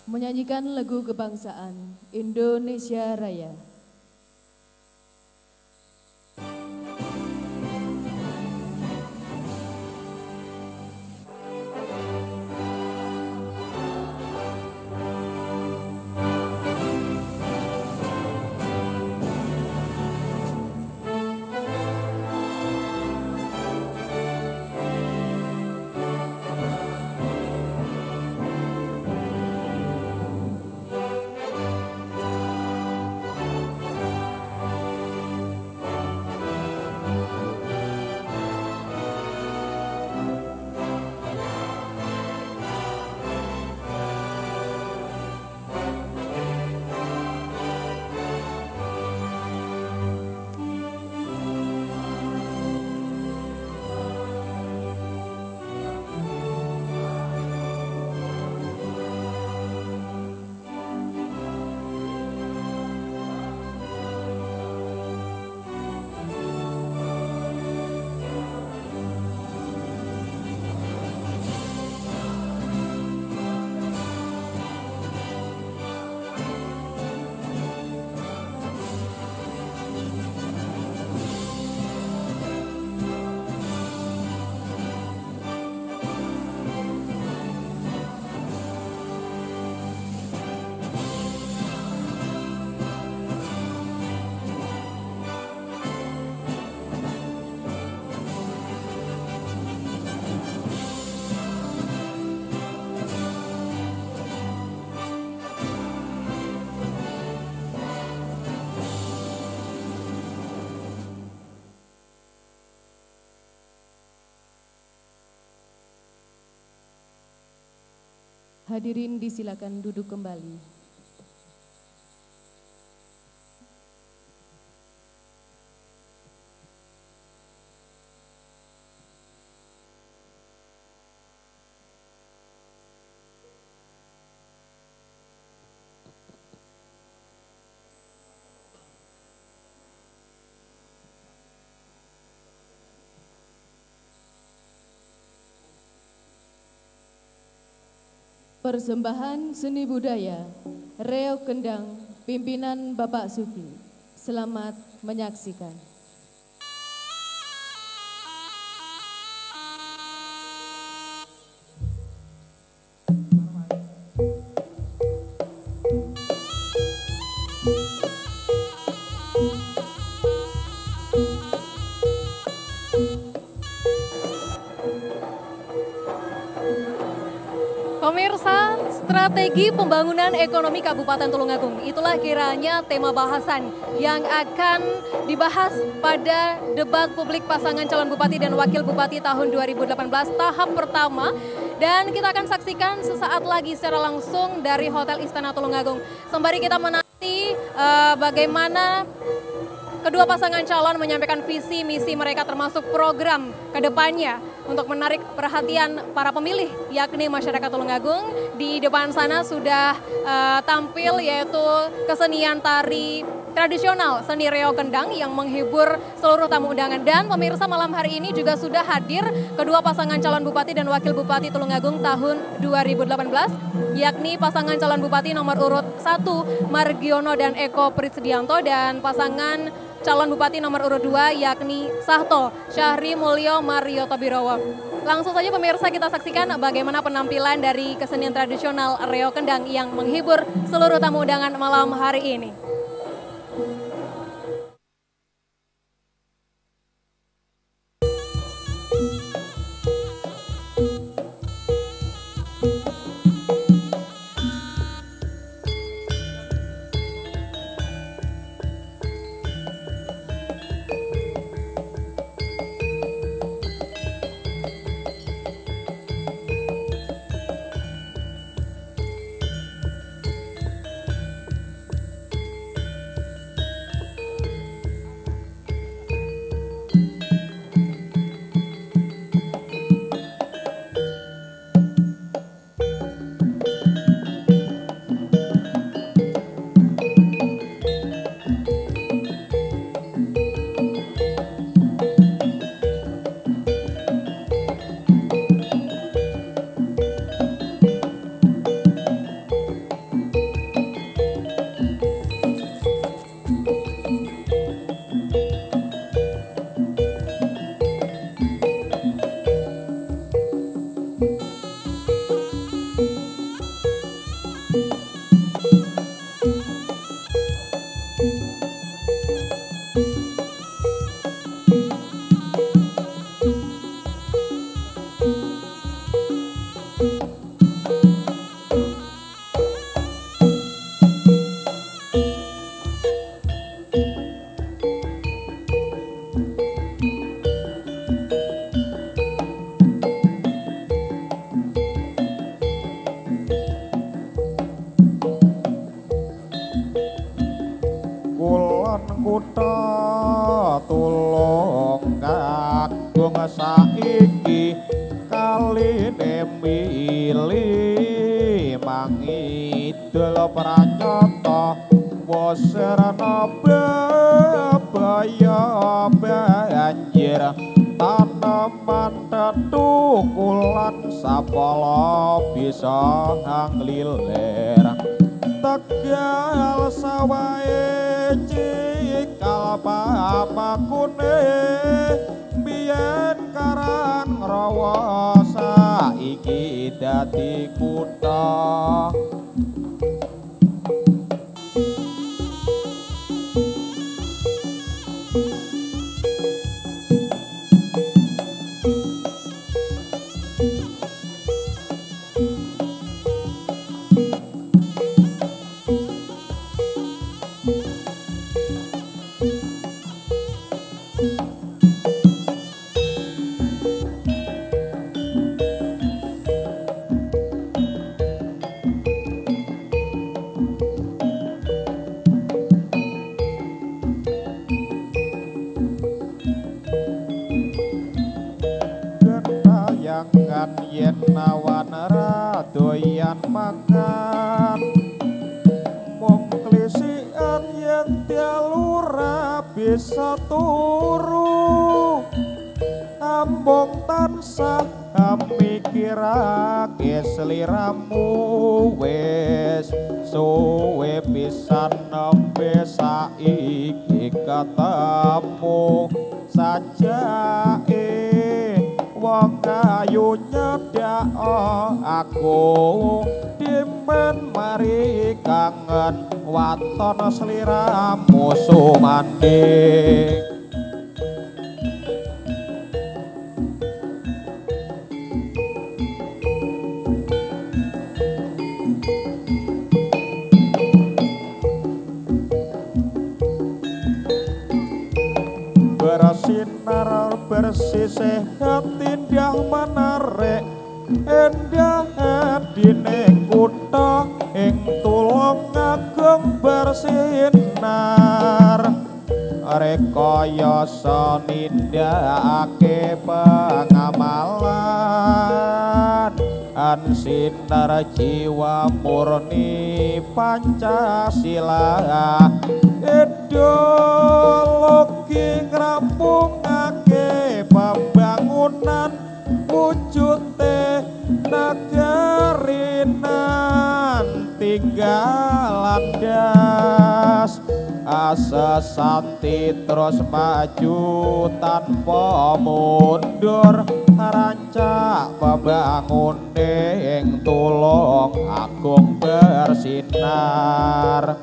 menyanyikan lagu kebangsaan Indonesia Raya. Hadirin disilakan duduk kembali. Persembahan seni budaya Reog Kendang, pimpinan Bapak Suki. Selamat menyaksikan. Pemirsa, strategi pembangunan ekonomi Kabupaten Tulungagung, itulah kiranya tema bahasan yang akan dibahas pada debat publik pasangan calon bupati dan wakil bupati tahun 2018 tahap pertama. Dan kita akan saksikan sesaat lagi secara langsung dari Hotel Istana Tulungagung. Sembari kita menanti bagaimana kedua pasangan calon menyampaikan visi misi mereka termasuk program ke depannya untuk menarik perhatian para pemilih yakni masyarakat Tulungagung. Di depan sana sudah tampil yaitu kesenian tari tradisional seni Reog Kendang yang menghibur seluruh tamu undangan. Dan pemirsa, malam hari ini juga sudah hadir kedua pasangan calon bupati dan wakil bupati Tulungagung tahun 2018 yakni pasangan calon bupati nomor urut 1 Margiono dan Eko Pritsedianto dan pasangan calon bupati nomor urut 2 yakni Sahto Syahri Mulyo Marioto Birowo. Langsung saja pemirsa kita saksikan bagaimana penampilan dari kesenian tradisional Reog Kendang yang menghibur seluruh tamu undangan malam hari ini. Saiki kaline mili mangidul pranyata wasrana bebaya banjir taneman tetukulan sapala bisa nglilir tegal sawae cikal papakune biyen karan rawa saiki dadi kutha yen nawan radoyan makan mung klisian yen dialura bisa turu ambong tansah mikirake sliramu wis suwe pisan nembe saiki ketemu sajake wong ayu nyedak aku dimen mari kangen waton sliramu sumanding bersinar bersih sehat indah menarik endah dine kutha ing Tulungagung bersinar rekayasa nindakake pengamalan sinar jiwa murni Pancasila ideologi ngrampungake pembangunan wujute negari nanti galandas asesanti terus maju tanpa mundur rancak pembangun ing Tulungagung bersinar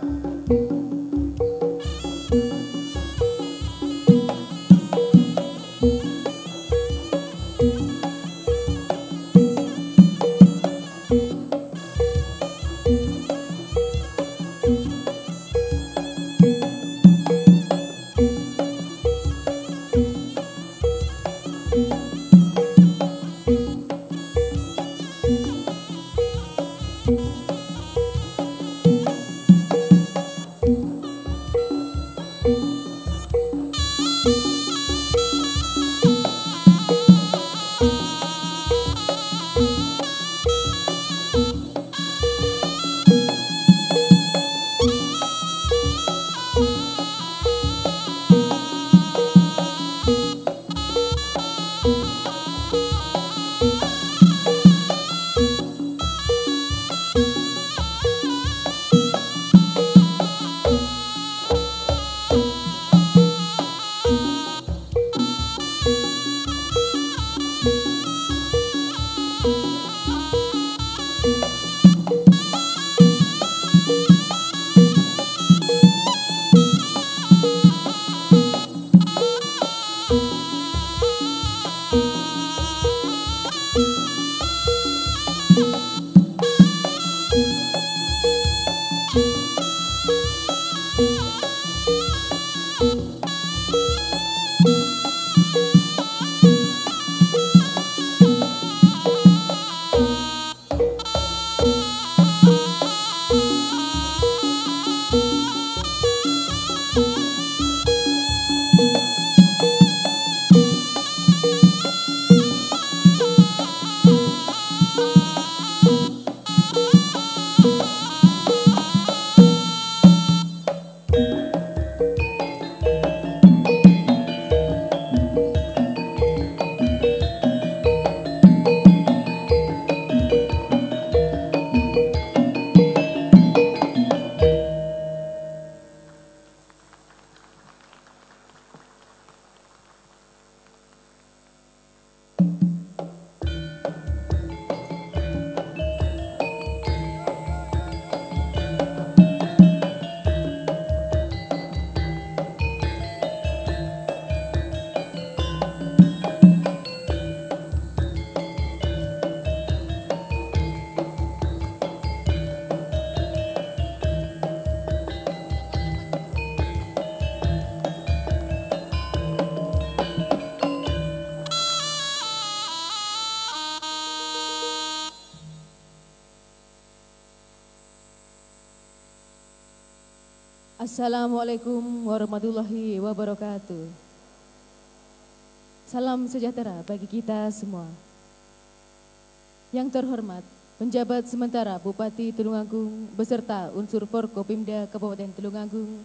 Assalamualaikum warahmatullahi wabarakatuh. Salam sejahtera bagi kita semua. Yang terhormat, penjabat sementara Bupati Tulungagung beserta unsur Forkopimda Kabupaten Tulungagung.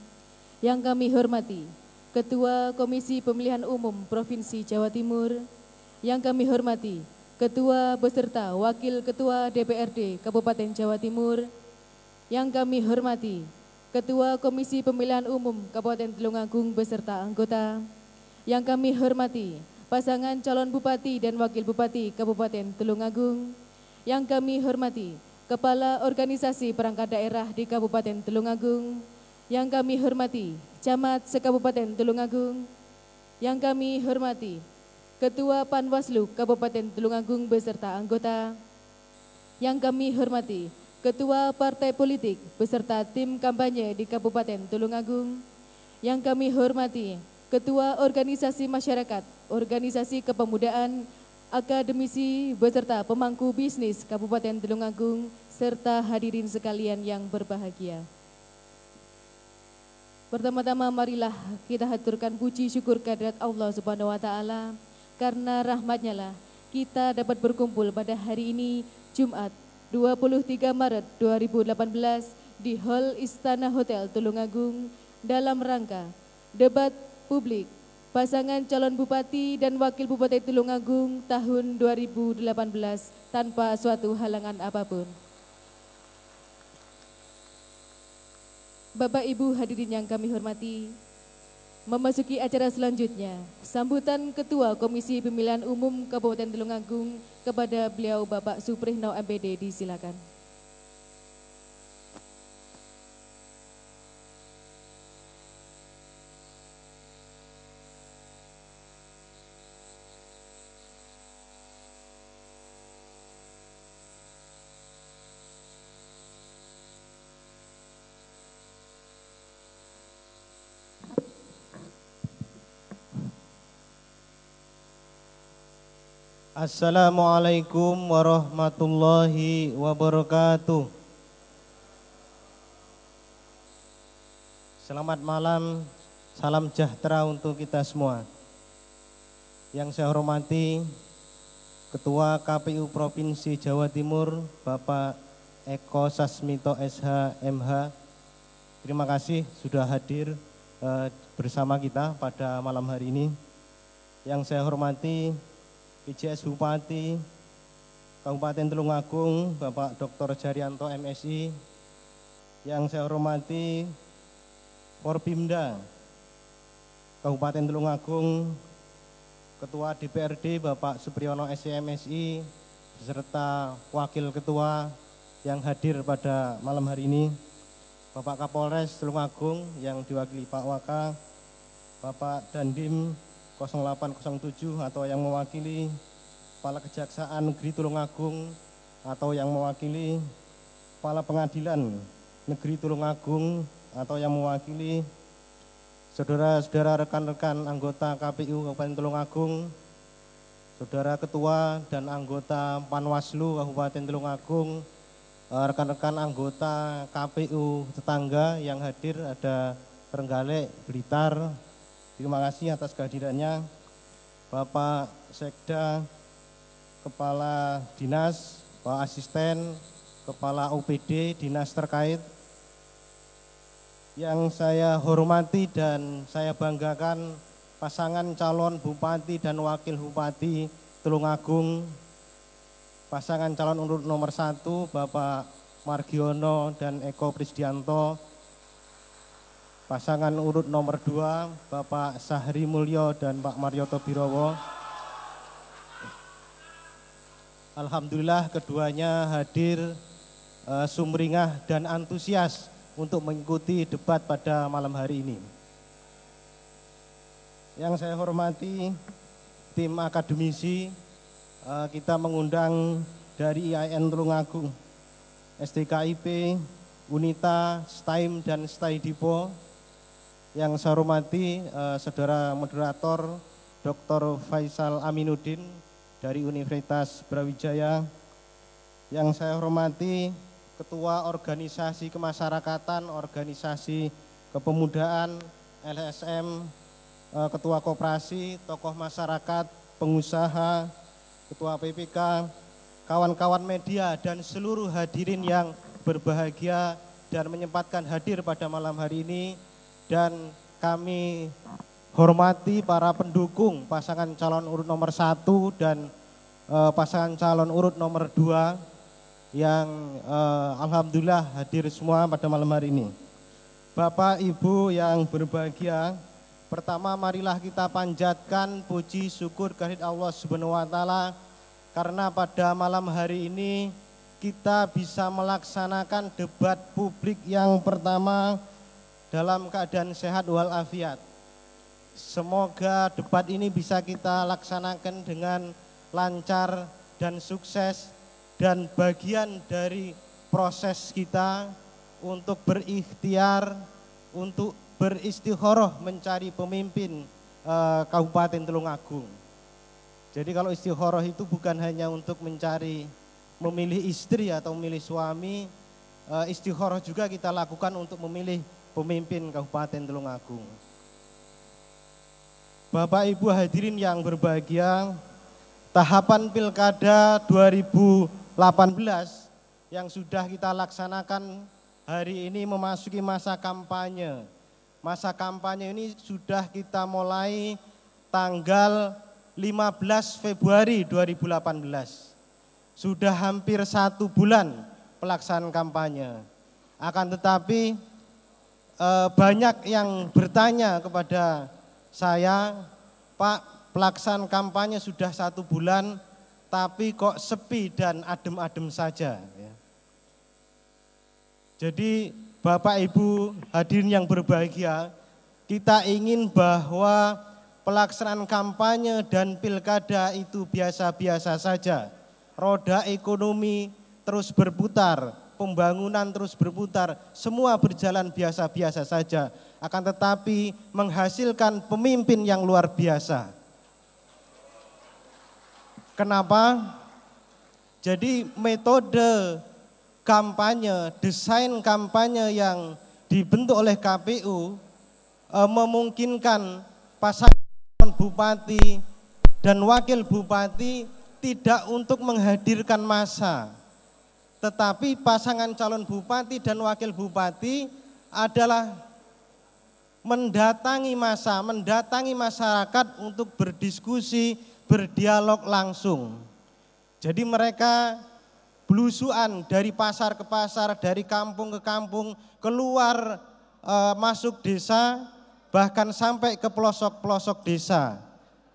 Yang kami hormati, Ketua Komisi Pemilihan Umum Provinsi Jawa Timur. Yang kami hormati, Ketua beserta Wakil Ketua DPRD Kabupaten Jawa Timur. Yang kami hormati, Ketua Komisi Pemilihan Umum Kabupaten Tulungagung beserta anggota. Yang kami hormati, pasangan calon Bupati dan Wakil Bupati Kabupaten Tulungagung. Yang kami hormati, Kepala Organisasi Perangkat Daerah di Kabupaten Tulungagung. Yang kami hormati, Camat Sekabupaten Tulungagung. Yang kami hormati, Ketua Panwaslu Kabupaten Tulungagung beserta anggota. Yang kami hormati, Ketua Partai Politik beserta tim kampanye di Kabupaten Tulungagung. Yang kami hormati, Ketua Organisasi Masyarakat, Organisasi Kepemudaan, akademisi beserta pemangku bisnis Kabupaten Tulungagung, serta hadirin sekalian yang berbahagia. Pertama-tama marilah kita haturkan puji syukur kehadirat Allah Subhanahu wa taala, karena rahmatnya lah kita dapat berkumpul pada hari ini Jumat 23 Maret 2018 di Hall Istana Hotel Tulungagung dalam rangka debat publik pasangan calon Bupati dan Wakil Bupati Tulungagung tahun 2018 tanpa suatu halangan apapun. Bapak Ibu hadirin yang kami hormati, memasuki acara selanjutnya, sambutan Ketua Komisi Pemilihan Umum Kabupaten Tulungagung kepada beliau Bapak Suprihno MPD disilakan. Assalamualaikum warahmatullahi wabarakatuh. Selamat malam, salam sejahtera untuk kita semua. Yang saya hormati Ketua KPU Provinsi Jawa Timur, Bapak Eko Sasmito SH MH. Terima kasih sudah hadir bersama kita pada malam hari ini. Yang saya hormati PJS Bupati Kabupaten Tulungagung, Bapak Dr. Jaryanto MSI. Yang saya hormati Forpimda Kabupaten Tulungagung, Ketua DPRD Bapak Supriyono SCMSI, beserta Wakil Ketua yang hadir pada malam hari ini, Bapak Kapolres Tulungagung yang diwakili Pak Waka, Bapak Dandim 0807 atau yang mewakili Kepala Kejaksaan Negeri Tulungagung atau yang mewakili Kepala Pengadilan Negeri Tulungagung atau yang mewakili saudara-saudara rekan-rekan anggota KPU Kabupaten Tulungagung, saudara ketua dan anggota Panwaslu Kabupaten Tulungagung, rekan-rekan anggota KPU tetangga yang hadir ada Trenggalek, Blitar. Terima kasih atas kehadirannya. Bapak Sekda, Kepala Dinas, Pak Asisten, Kepala OPD, Dinas terkait, yang saya hormati dan saya banggakan pasangan calon Bupati dan Wakil Bupati Tulungagung, pasangan calon urut nomor 1 Bapak Margiono dan Eko Prisdianto, pasangan urut nomor 2 Bapak Sahri Mulyo dan Pak Marioto Birowo. Alhamdulillah keduanya hadir sumringah dan antusias untuk mengikuti debat pada malam hari ini. Yang saya hormati tim akademisi, kita mengundang dari IAIN Tulungagung, SDKIP, Unita, STAIM, dan STAIDIPO. Yang saya hormati saudara moderator Dr. Faisal Aminuddin dari Universitas Brawijaya. Yang saya hormati Ketua Organisasi Kemasyarakatan, Organisasi Kepemudaan, LSM, Ketua Koperasi, tokoh masyarakat, pengusaha, Ketua PPK, kawan-kawan media, dan seluruh hadirin yang berbahagia dan menyempatkan hadir pada malam hari ini. Dan kami hormati para pendukung pasangan calon urut nomor 1 dan pasangan calon urut nomor 2 yang alhamdulillah hadir semua pada malam hari ini. Bapak Ibu yang berbahagia, pertama marilah kita panjatkan puji syukur kehadirat Allah Subhanahu wa taala karena pada malam hari ini kita bisa melaksanakan debat publik yang pertama dalam keadaan sehat walafiat. Semoga debat ini bisa kita laksanakan dengan lancar dan sukses, dan bagian dari proses kita untuk berikhtiar, untuk beristikharah mencari pemimpin Kabupaten Tulungagung. Jadi kalau istikharah itu bukan hanya untuk mencari memilih istri atau memilih suami, istikharah juga kita lakukan untuk memilih pemimpin Kabupaten Tulungagung. Bapak Ibu hadirin yang berbahagia, tahapan Pilkada 2018 yang sudah kita laksanakan hari ini memasuki masa kampanye. Masa kampanye ini sudah kita mulai tanggal 15 Februari 2018. Sudah hampir 1 bulan pelaksanaan kampanye. Akan tetapi banyak yang bertanya kepada saya, Pak, pelaksanaan kampanye sudah 1 bulan, tapi kok sepi dan adem-adem saja. Jadi Bapak Ibu hadirin yang berbahagia, kita ingin bahwa pelaksanaan kampanye dan pilkada itu biasa-biasa saja. Roda ekonomi terus berputar, pembangunan terus berputar, semua berjalan biasa-biasa saja. Akan tetapi menghasilkan pemimpin yang luar biasa. Kenapa? Jadi metode kampanye, desain kampanye yang dibentuk oleh KPU memungkinkan pasangan bupati dan wakil bupati tidak untuk menghadirkan massa, tetapi pasangan calon bupati dan wakil bupati adalah mendatangi massa, mendatangi masyarakat untuk berdiskusi, berdialog langsung. Jadi mereka belusuan dari pasar ke pasar, dari kampung ke kampung, keluar masuk desa, bahkan sampai ke pelosok-pelosok desa.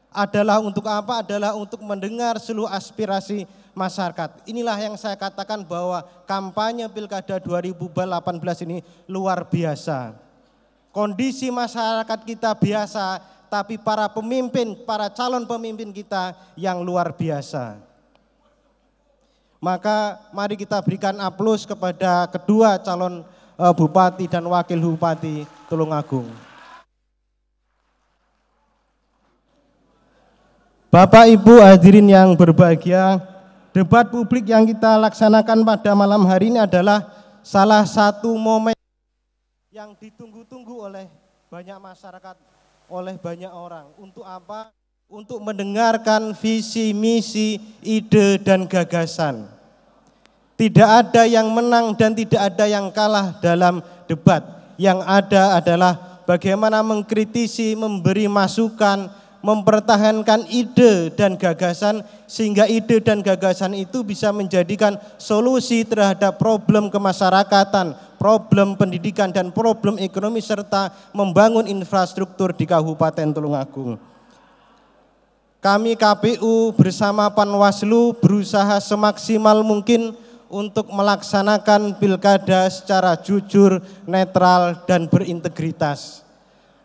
Adalah untuk apa? Adalah untuk mendengar seluruh aspirasi masyarakat. Inilah yang saya katakan bahwa kampanye Pilkada 2018 ini luar biasa. Kondisi masyarakat kita biasa, tapi para pemimpin, para calon pemimpin kita yang luar biasa. maka mari kita berikan aplaus kepada kedua calon Bupati dan Wakil Bupati Tulungagung. Bapak Ibu hadirin yang berbahagia, debat publik yang kita laksanakan pada malam hari ini adalah salah satu momen yang ditunggu-tunggu oleh banyak masyarakat, oleh banyak orang. Untuk apa? Untuk mendengarkan visi, misi, ide, dan gagasan. Tidak ada yang menang dan tidak ada yang kalah dalam debat. Yang ada adalah bagaimana mengkritisi, memberi masukan, mempertahankan ide dan gagasan, sehingga ide dan gagasan itu bisa menjadikan solusi terhadap problem kemasyarakatan, problem pendidikan, dan problem ekonomi, serta membangun infrastruktur di Kabupaten Tulungagung. Kami KPU bersama Panwaslu berusaha semaksimal mungkin untuk melaksanakan pilkada secara jujur, netral, dan berintegritas.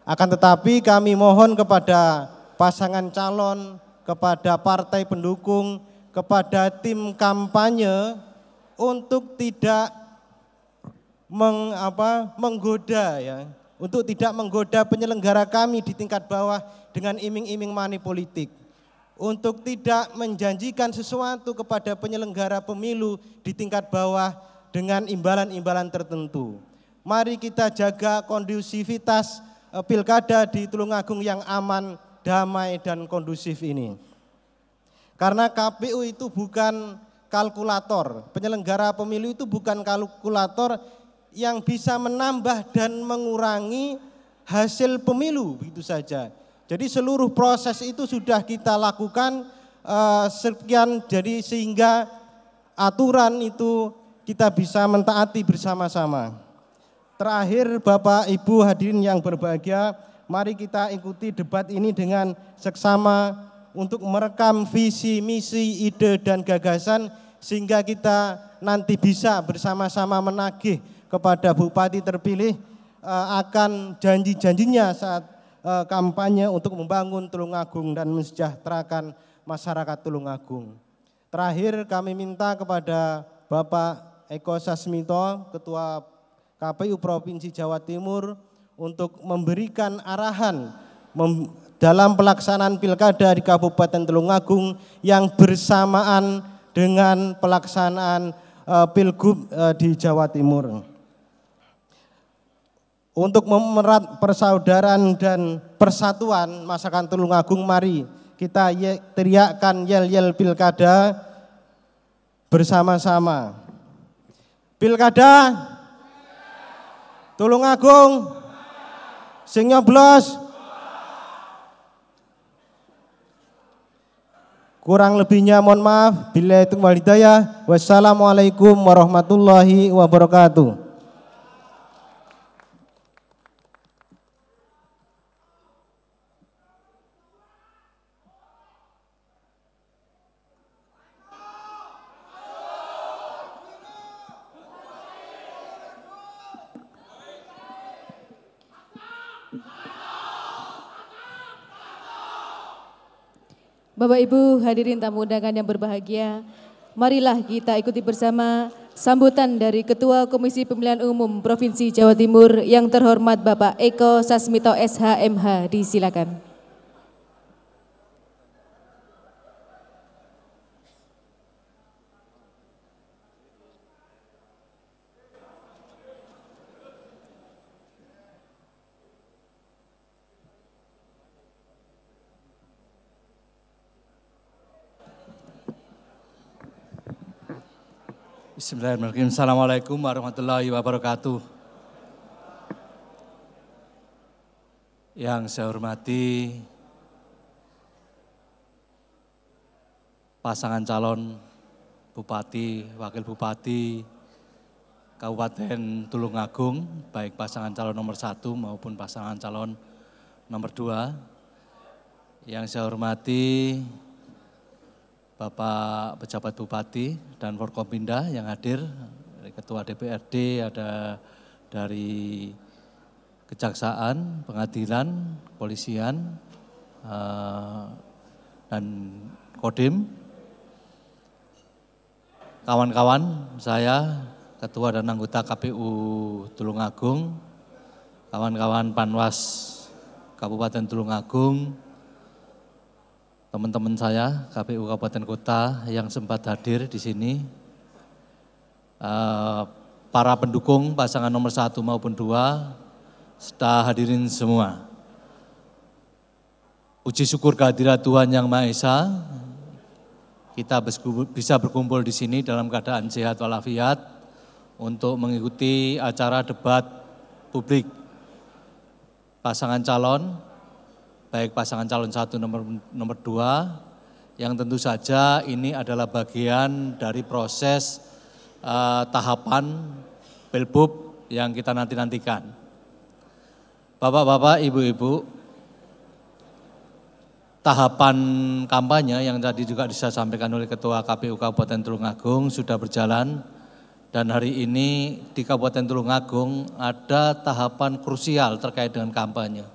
Akan tetapi kami mohon kepada pasangan calon, kepada partai pendukung, kepada tim kampanye untuk tidak menggoda ya, untuk tidak menggoda penyelenggara kami di tingkat bawah dengan iming-iming money politik, untuk tidak menjanjikan sesuatu kepada penyelenggara pemilu di tingkat bawah dengan imbalan-imbalan tertentu. Mari kita jaga kondusivitas pilkada di Tulungagung yang aman, damai, dan kondusif ini. Karena KPU itu bukan kalkulator, penyelenggara pemilu itu bukan kalkulator yang bisa menambah dan mengurangi hasil pemilu begitu saja. Jadi seluruh proses itu sudah kita lakukan sekian, jadi sehingga aturan itu kita bisa mentaati bersama-sama. Terakhir, Bapak Ibu hadirin yang berbahagia, mari kita ikuti debat ini dengan seksama untuk merekam visi, misi, ide, dan gagasan, sehingga kita nanti bisa bersama-sama menagih kepada Bupati terpilih akan janji-janjinya saat kampanye untuk membangun Tulungagung dan mensejahterakan masyarakat Tulungagung. Terakhir, kami minta kepada Bapak Eko Sasmito, Ketua KPU Provinsi Jawa Timur, untuk memberikan arahan dalam pelaksanaan pilkada di Kabupaten Tulungagung yang bersamaan dengan pelaksanaan pilgub di Jawa Timur. Untuk memerat persaudaraan dan persatuan masyarakat Tulungagung, mari kita teriakkan yel-yel pilkada bersama-sama. Pilkada Tulungagung sing nyoblos. Kurang lebihnya mohon maaf. Billahi taufiq wal hidayah. Wassalamualaikum warahmatullahi wabarakatuh. Bapak Ibu hadirin tamu undangan yang berbahagia, marilah kita ikuti bersama sambutan dari Ketua Komisi Pemilihan Umum Provinsi Jawa Timur yang terhormat Bapak Eko Sasmito SH.MH, disilakan. Bismillahirrahmanirrahim. Assalamualaikum warahmatullahi wabarakatuh. Yang saya hormati pasangan calon Bupati, Wakil Bupati Kabupaten Tulungagung, baik pasangan calon nomor 1 maupun pasangan calon nomor 2. Yang saya hormati Bapak Pejabat Bupati dan Forkopimda yang hadir, Ketua DPRD, ada dari Kejaksaan, Pengadilan, Kepolisian, dan Kodim. kawan-kawan, saya Ketua dan anggota KPU Tulungagung, kawan-kawan Panwas Kabupaten Tulungagung, teman-teman saya KPU Kabupaten Kota yang sempat hadir di sini, para pendukung pasangan nomor 1 maupun 2, serta hadirin semua. Puji syukur kehadirat Tuhan Yang Maha Esa, kita bisa berkumpul di sini dalam keadaan sehat walafiat untuk mengikuti acara debat publik pasangan calon, baik pasangan calon 1 nomor 2, yang tentu saja ini adalah bagian dari proses tahapan Pilbub yang kita nanti-nantikan. Bapak-bapak, ibu-ibu, tahapan kampanye yang tadi juga disampaikan oleh Ketua KPU Kabupaten Tulungagung sudah berjalan, dan hari ini di Kabupaten Tulungagung ada tahapan krusial terkait dengan kampanye.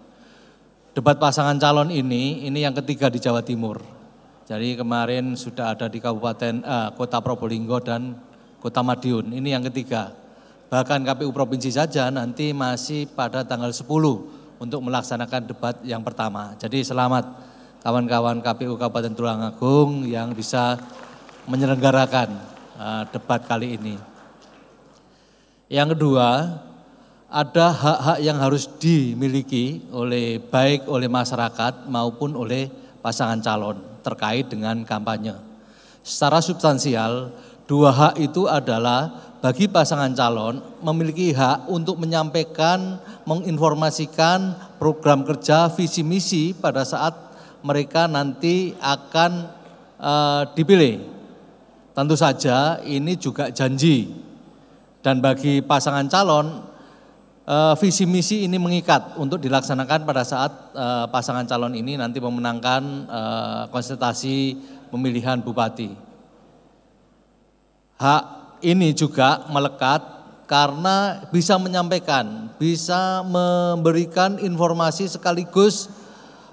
Debat pasangan calon ini yang ketiga di Jawa Timur. Jadi kemarin sudah ada di Kota Probolinggo dan Kota Madiun, ini yang ketiga. Bahkan KPU Provinsi saja nanti masih pada tanggal 10 untuk melaksanakan debat yang pertama. Jadi selamat kawan-kawan KPU Kabupaten Tulungagung yang bisa menyelenggarakan debat kali ini. Yang kedua, ada hak-hak yang harus dimiliki baik oleh masyarakat maupun oleh pasangan calon terkait dengan kampanye. Secara substansial, 2 hak itu adalah bagi pasangan calon memiliki hak untuk menyampaikan, menginformasikan program kerja, visi misi pada saat mereka nanti akan dipilih. Tentu saja ini juga janji. Dan bagi pasangan calon, visi misi ini mengikat untuk dilaksanakan pada saat pasangan calon ini nanti memenangkan konsultasi pemilihan bupati. Hak ini juga melekat karena bisa menyampaikan, bisa memberikan informasi sekaligus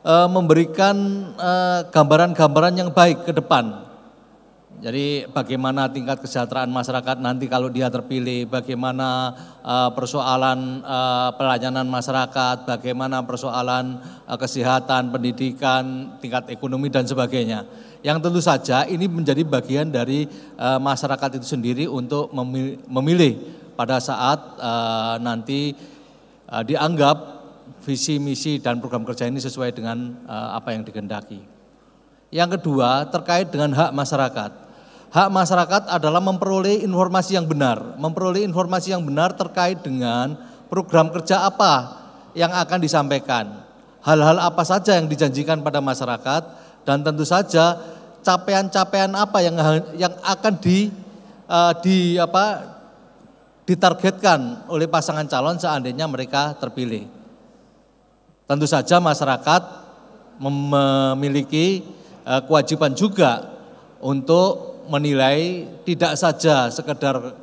memberikan gambaran-gambaran yang baik ke depan. Jadi bagaimana tingkat kesejahteraan masyarakat nanti kalau dia terpilih, bagaimana persoalan pelayanan masyarakat, bagaimana persoalan kesehatan, pendidikan, tingkat ekonomi dan sebagainya. Yang tentu saja ini menjadi bagian dari masyarakat itu sendiri untuk memilih pada saat nanti dianggap visi, misi dan program kerja ini sesuai dengan apa yang dikehendaki. Yang kedua terkait dengan hak masyarakat. Hak masyarakat adalah memperoleh informasi yang benar, terkait dengan program kerja apa yang akan disampaikan, hal-hal apa saja yang dijanjikan pada masyarakat, dan tentu saja capaian-capaian apa yang akan ditargetkan oleh pasangan calon seandainya mereka terpilih. Tentu saja masyarakat memiliki kewajiban juga untuk menilai tidak saja sekedar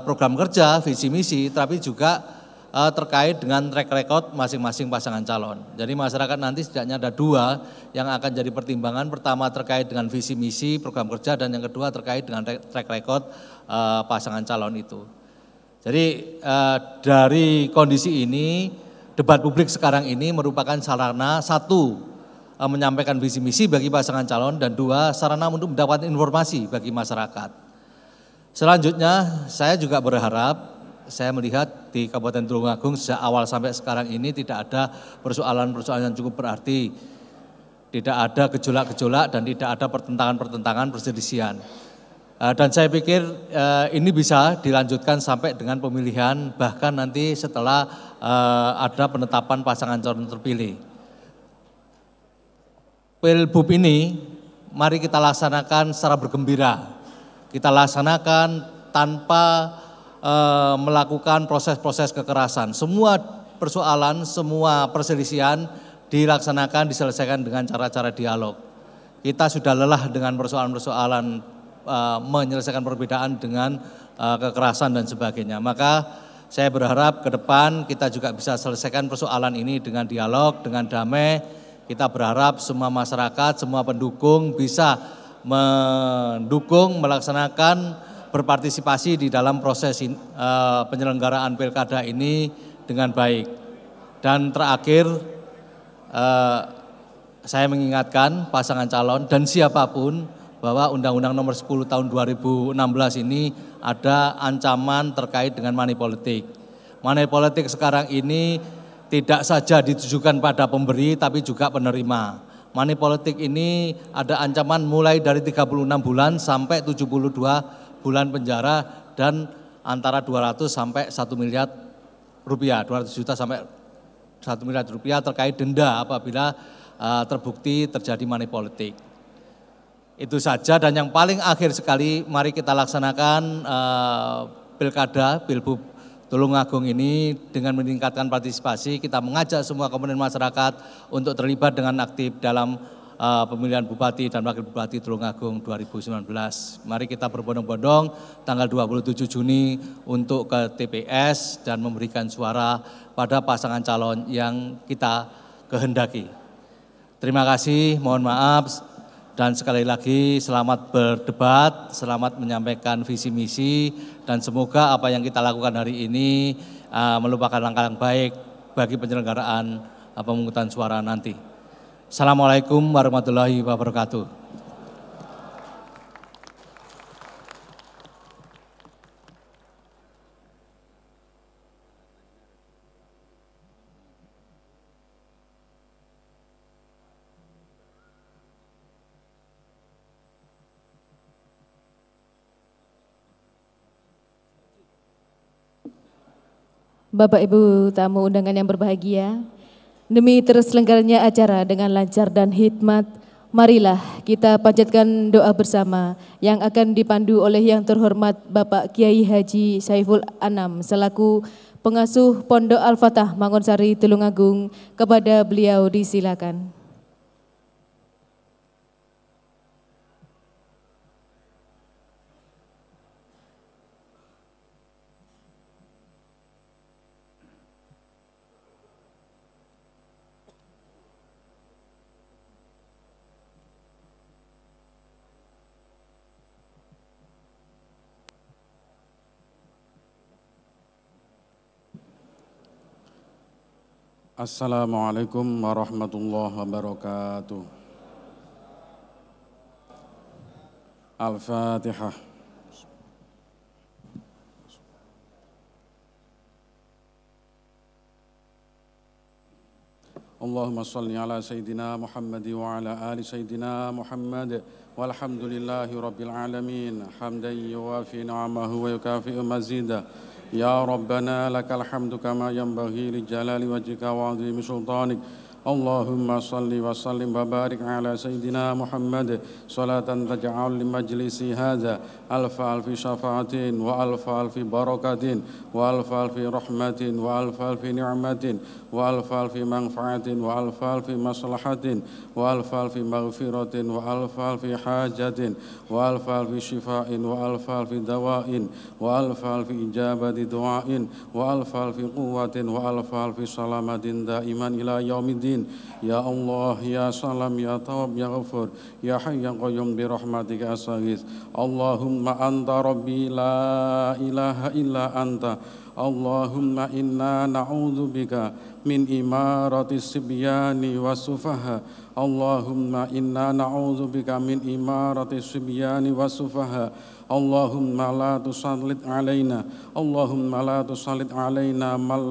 program kerja, visi misi, tapi juga terkait dengan track record masing-masing pasangan calon. Jadi masyarakat nanti setidaknya ada 2 yang akan jadi pertimbangan. Pertama terkait dengan visi misi, program kerja, dan yang kedua terkait dengan track record pasangan calon itu. Jadi dari kondisi ini, debat publik sekarang ini merupakan sarana, 1, menyampaikan visi misi bagi pasangan calon, dan 2, sarana untuk mendapatkan informasi bagi masyarakat. Selanjutnya saya juga berharap, saya melihat di Kabupaten Tulungagung sejak awal sampai sekarang ini tidak ada persoalan-persoalan yang cukup berarti, tidak ada gejolak-gejolak dan tidak ada pertentangan-pertentangan, perselisihan. Dan saya pikir ini bisa dilanjutkan sampai dengan pemilihan, bahkan nanti setelah ada penetapan pasangan calon terpilih. Pilbub ini mari kita laksanakan secara bergembira, kita laksanakan tanpa melakukan proses-proses kekerasan. Semua persoalan, semua perselisihan dilaksanakan, diselesaikan dengan cara-cara dialog. Kita sudah lelah dengan persoalan-persoalan menyelesaikan perbedaan dengan kekerasan dan sebagainya. Maka saya berharap ke depan kita juga bisa selesaikan persoalan ini dengan dialog, dengan damai. Kita berharap semua masyarakat, semua pendukung bisa mendukung, melaksanakan, berpartisipasi di dalam proses penyelenggaraan pilkada ini dengan baik. Dan terakhir, saya mengingatkan pasangan calon dan siapapun bahwa Undang-Undang Nomor 10 Tahun 2016 ini ada ancaman terkait dengan money politik. Money politik sekarang ini tidak saja ditujukan pada pemberi tapi juga penerima. Money politik ini ada ancaman mulai dari 36 bulan sampai 72 bulan penjara dan antara 200 sampai 1 miliar rupiah, 200 juta sampai 1 miliar rupiah terkait denda apabila terbukti terjadi money politik. Itu saja, dan yang paling akhir sekali mari kita laksanakan pilkada, Pilbub Tulungagung ini dengan meningkatkan partisipasi. Kita mengajak semua komponen masyarakat untuk terlibat dengan aktif dalam pemilihan Bupati dan Wakil Bupati Tulungagung 2019. Mari kita berbondong-bondong tanggal 27 Juni untuk ke TPS dan memberikan suara pada pasangan calon yang kita kehendaki. Terima kasih, mohon maaf. Dan sekali lagi selamat berdebat, selamat menyampaikan visi misi, dan semoga apa yang kita lakukan hari ini merupakan langkah yang baik bagi penyelenggaraan pemungutan suara nanti. Assalamualaikum warahmatullahi wabarakatuh. Bapak Ibu tamu undangan yang berbahagia, demi terselenggaranya acara dengan lancar dan hikmat, marilah kita panjatkan doa bersama yang akan dipandu oleh Yang Terhormat Bapak Kiai Haji Saiful Anam selaku pengasuh Pondok Al-Fatah Mangonsari Tulungagung. Kepada beliau disilakan. Assalamualaikum warahmatullahi wabarakatuh. Al-Fatihah. Allahumma salli ala Sayyidina Muhammad wa ala ali Sayyidina Muhammad walhamdulillahi rabbil alamin hamdan yuwafi ni'amahu wa yukafi'u mazidah. Ya Rabbana lakal hamdu kama yanbaghi li jalali wajhika wa 'azimi sultanik. Allahumma salli wa sallim wa barik ala Sayyidina Muhammad salatan taj'al li majlisi hadha alfa alfi syafaatin wa alfa alfi barakatin wa alfa alfi rahmatin wa alfa alfi ni'matin wa alfa alfi manfaatin wa alfa alfi maslahatin wa alfa alfi maghfiratin wa alfa alfi hajatin wa alfa alfi shifaa'in wa alfa alfi dawa'in wa alfa alfi ijabati du'ain wa alfa alfi quwwatin wa alfa alfi salamatin daiman ila yaumiddin. Ya Allah, Ya Salam, Ya Tawab, Ya Ghafur, Ya Hayy, Ya Qayyum, birahmatika astaghits. Allahumma anta rabbi la ilaha illa anta. Allahumma inna na'udzubika min imarati sibyani wa sufaha. Allahumma inna na'udzubika min imarati sibyani wa sufaha. Allahumma la tusallit alaina. Allahumma la tusallit alaina man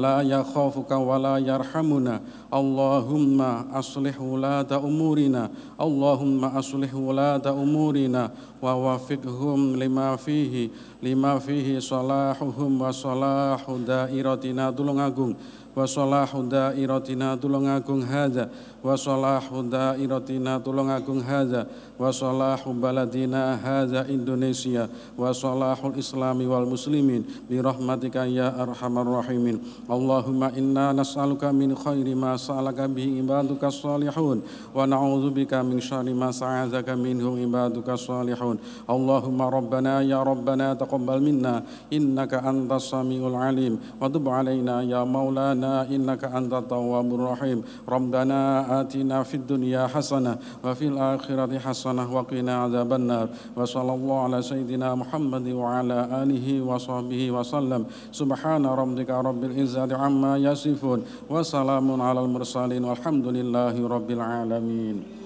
la yakhafuka wa la yarhamuna. Allahumma aslih wulata umurina. Allahumma aslih wulata umurina wa wafiqhum lima fihi salahuhum wa salahu dairatina Tulungagung wa salahu dairatina Tulungagung hadza wa salahu dairatina Tulungagung hadza wa salahu baladina hadza Indonesia wa salahul islami wal muslimin bi rahmatika ya arhamar rahimin. Allahumma inna nas'aluka min khairi ma sa'alaka bihi ibaduka salihun wa na'udzubika min syarri ma sa'adzaka minhu ibaduka salihun. Allahumma rabbana ya rabbana تقبل منا إنك أنت السميع العليم وتب علينا يا مولانا إنك أنت التواب الرحيم ربنا آتنا في الدنيا حسنة وفي الآخرة حسنة وقنا عذاب النار وصلى الله على سيدنا محمد وعلى آله وصحبه وسلم سبحان ربك رب العزة عما يصفون وسلام على المرسلين والحمد لله رب العالمين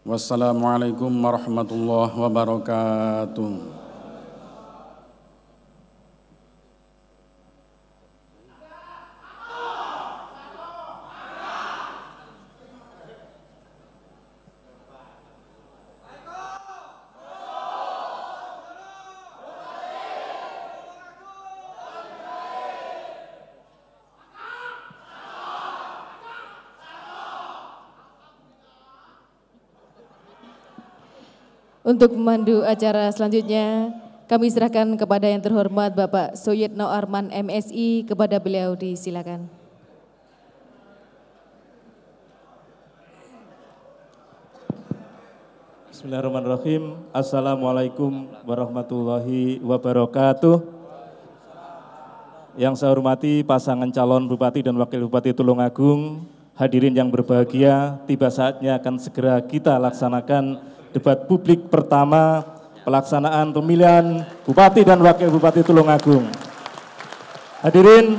wassalamualaikum warahmatullahi wabarakatuh. Untuk memandu acara selanjutnya, kami serahkan kepada yang terhormat Bapak Soyidno Arman MSI, kepada beliau disilakan. Bismillahirrahmanirrahim. Assalamualaikum warahmatullahi wabarakatuh. Yang saya hormati pasangan calon Bupati dan Wakil Bupati Tulungagung, hadirin yang berbahagia, tiba saatnya akan segera kita laksanakan debat publik pertama pelaksanaan pemilihan Bupati dan Wakil Bupati Tulungagung. Hadirin,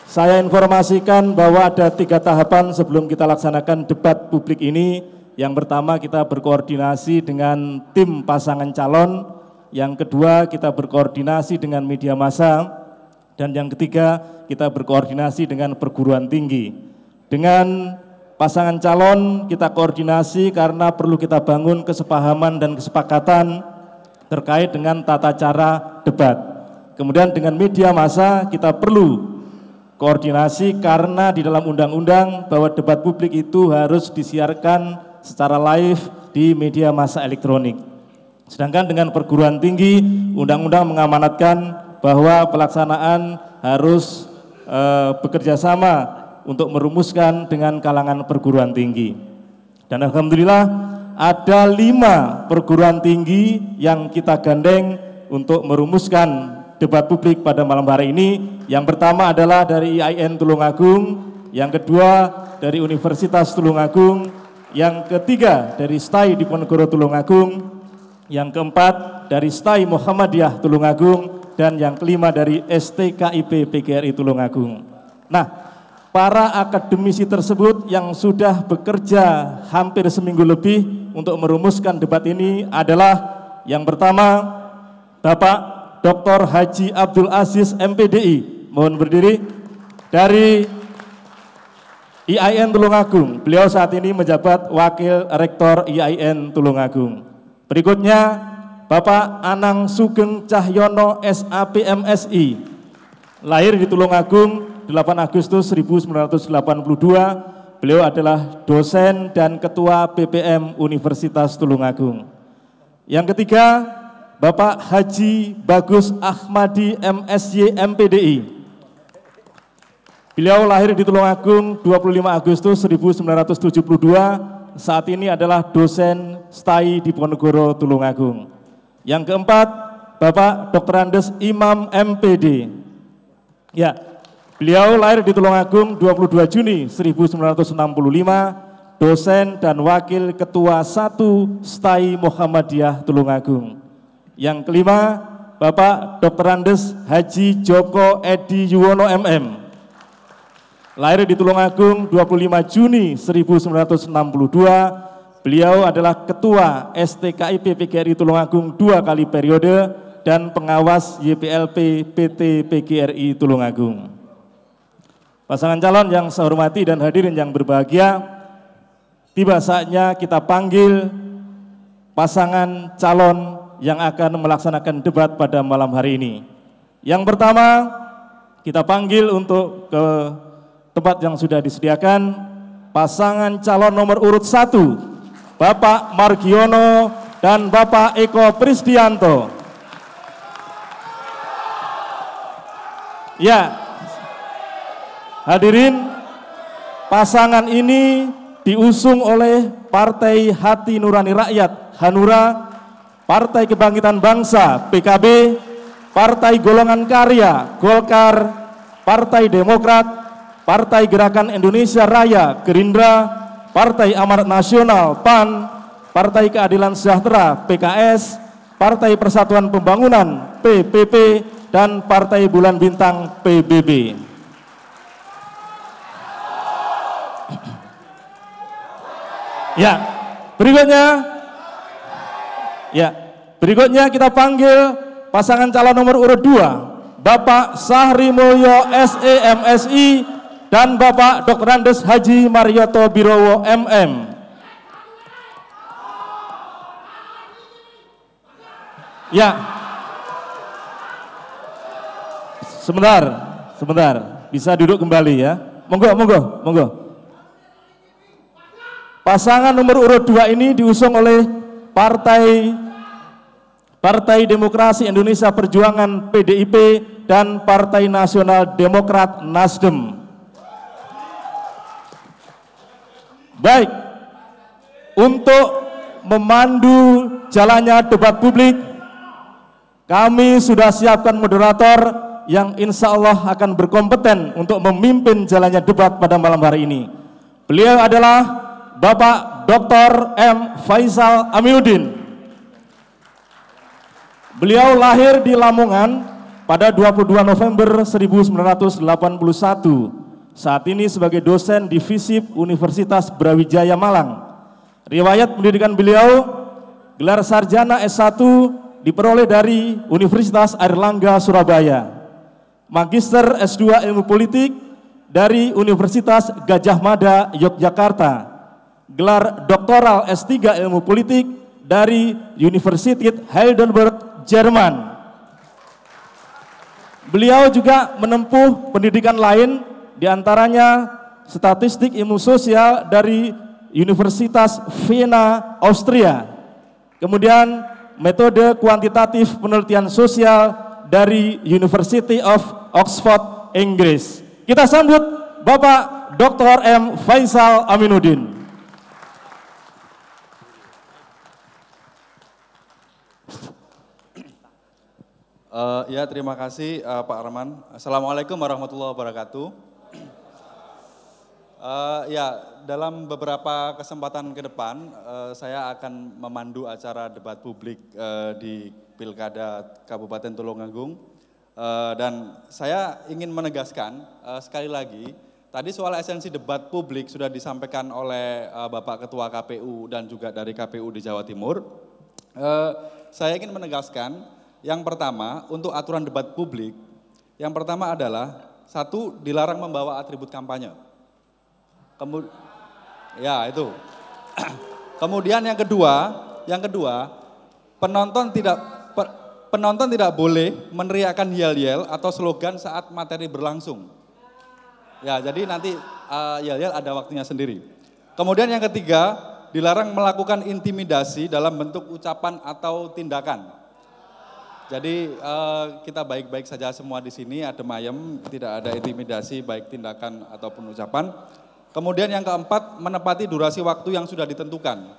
saya informasikan bahwa ada 3 tahapan sebelum kita laksanakan debat publik ini. Yang pertama, kita berkoordinasi dengan tim pasangan calon. Yang kedua, kita berkoordinasi dengan media massa. Dan yang ketiga, kita berkoordinasi dengan perguruan tinggi. Dengan pasangan calon kita koordinasi karena perlu kita bangun kesepahaman dan kesepakatan terkait dengan tata cara debat. Kemudian dengan media massa kita perlu koordinasi karena di dalam undang-undang bahwa debat publik itu harus disiarkan secara live di media massa elektronik. Sedangkan dengan perguruan tinggi, undang-undang mengamanatkan bahwa pelaksanaan harus bekerja sama untuk merumuskan dengan kalangan perguruan tinggi. Dan alhamdulillah ada 5 perguruan tinggi yang kita gandeng untuk merumuskan debat publik pada malam hari ini. Yang pertama adalah dari IAIN Tulungagung, yang kedua dari Universitas Tulungagung, yang ketiga dari STAI Diponegoro Tulungagung, yang keempat dari STAI Muhammadiyah Tulungagung, dan yang kelima dari STKIP PGRI Tulungagung. Nah, para akademisi tersebut yang sudah bekerja hampir seminggu lebih untuk merumuskan debat ini adalah yang pertama Bapak Dr. Haji Abdul Aziz MPDI, mohon berdiri, dari IAIN Tulungagung. Beliau saat ini menjabat Wakil Rektor IAIN Tulungagung. Berikutnya Bapak Anang Sugeng Cahyono SAPMSI, lahir di Tulungagung 8 Agustus 1982, beliau adalah dosen dan ketua BPM Universitas Tulungagung. Yang ketiga, Bapak Haji Bagus Ahmadi MSY MPDI. Beliau lahir di Tulungagung 25 Agustus 1972, saat ini adalah dosen STAI Diponegoro Tulungagung. Yang keempat, Bapak Dr. Andes Imam MPD. Ya, beliau lahir di Tulungagung 22 Juni 1965, dosen dan wakil ketua 1 STAI Muhammadiyah Tulungagung. Yang kelima, Bapak Dr. Andes Haji Joko Edi Yuwono MM. Lahir di Tulungagung 25 Juni 1962, beliau adalah ketua STKIP PGRI Tulungagung 2 kali periode dan pengawas YPLP PT PGRI Tulungagung. Pasangan calon yang saya hormati dan hadirin yang berbahagia, tiba saatnya kita panggil pasangan calon yang akan melaksanakan debat pada malam hari ini. Yang pertama, kita panggil untuk ke tempat yang sudah disediakan, pasangan calon nomor urut 1, Bapak Margiono dan Bapak Eko Prisdianto. Ya, hadirin, pasangan ini diusung oleh Partai Hati Nurani Rakyat Hanura, Partai Kebangkitan Bangsa PKB, Partai Golongan Karya Golkar, Partai Demokrat, Partai Gerakan Indonesia Raya Gerindra, Partai Amanat Nasional PAN, Partai Keadilan Sejahtera PKS, Partai Persatuan Pembangunan PPP, dan Partai Bulan Bintang PBB. Ya, berikutnya kita panggil pasangan calon nomor urut 2, Bapak Sahri Mulyo SEMSI dan Bapak Dr. Andes Haji Marioto Birowo MM. Ya, sebentar, bisa duduk kembali ya. Monggo. Pasangan nomor urut 2 ini diusung oleh Partai Demokrasi Indonesia Perjuangan PDIP dan Partai Nasional Demokrat Nasdem. Baik, untuk memandu jalannya debat publik, kami sudah siapkan moderator yang insya Allah akan berkompeten untuk memimpin jalannya debat pada malam hari ini. Beliau adalah Bapak Dr. M. Faisal Aminuddin. Beliau lahir di Lamongan pada 22 November 1981. Saat ini sebagai dosen di FISIP Universitas Brawijaya Malang. Riwayat pendidikan beliau, gelar sarjana S1 diperoleh dari Universitas Airlangga Surabaya. Magister S2 Ilmu Politik dari Universitas Gajah Mada Yogyakarta. Gelar doktoral S3 Ilmu Politik dari Universitas Heidelberg, Jerman. Beliau juga menempuh pendidikan lain, diantaranya Statistik Ilmu Sosial dari Universitas Vienna, Austria. Kemudian metode kuantitatif penelitian sosial dari University of Oxford, Inggris. Kita sambut Bapak Dr. M. Faisal Aminuddin. Ya, terima kasih Pak Arman. Assalamualaikum warahmatullahi wabarakatuh. Ya, dalam beberapa kesempatan ke depan saya akan memandu acara debat publik di Pilkada Kabupaten Tulungagung. Dan saya ingin menegaskan sekali lagi, tadi soal esensi debat publik sudah disampaikan oleh Bapak Ketua KPU dan juga dari KPU di Jawa Timur. Saya ingin menegaskan, yang pertama, untuk aturan debat publik, yang pertama adalah, 1, dilarang membawa atribut kampanye. Ya, itu. Kemudian yang kedua, penonton tidak boleh meneriakkan yel-yel atau slogan saat materi berlangsung. Ya, jadi nanti yel-yel ada waktunya sendiri. Kemudian yang ketiga, dilarang melakukan intimidasi dalam bentuk ucapan atau tindakan. Jadi kita baik-baik saja semua di sini, adem ayem, tidak ada intimidasi baik tindakan ataupun ucapan. Kemudian yang keempat, menepati durasi waktu yang sudah ditentukan.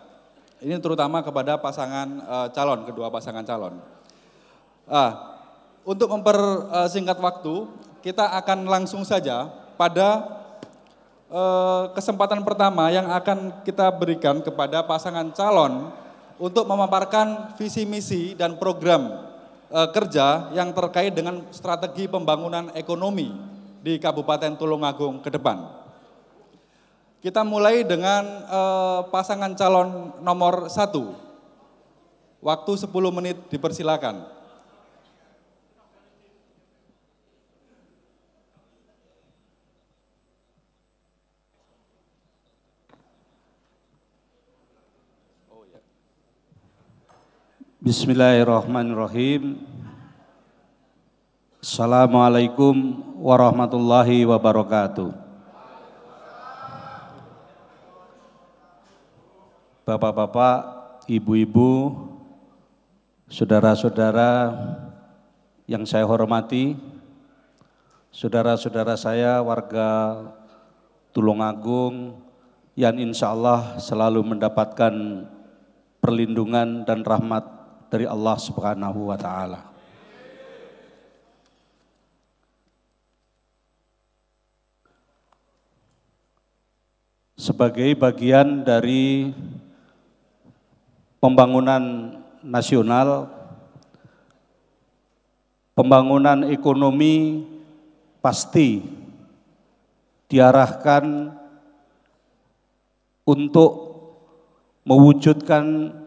Ini terutama kepada pasangan calon, kedua pasangan calon. Untuk mempersingkat waktu, kita akan langsung saja pada kesempatan pertama yang akan kita berikan kepada pasangan calon untuk memaparkan visi misi dan program kerja yang terkait dengan strategi pembangunan ekonomi di Kabupaten Tulungagung ke depan. Kita mulai dengan pasangan calon nomor 1. Waktu 10 menit dipersilakan. Bismillahirrahmanirrahim. Assalamualaikum warahmatullahi wabarakatuh. Bapak-bapak, ibu-ibu, saudara-saudara yang saya hormati, saudara-saudara saya warga Tulungagung yang insya Allah selalu mendapatkan perlindungan dan rahmat dari Allah Subhanahu wa taala. Sebagai bagian dari pembangunan nasional, pembangunan ekonomi pasti diarahkan untuk mewujudkan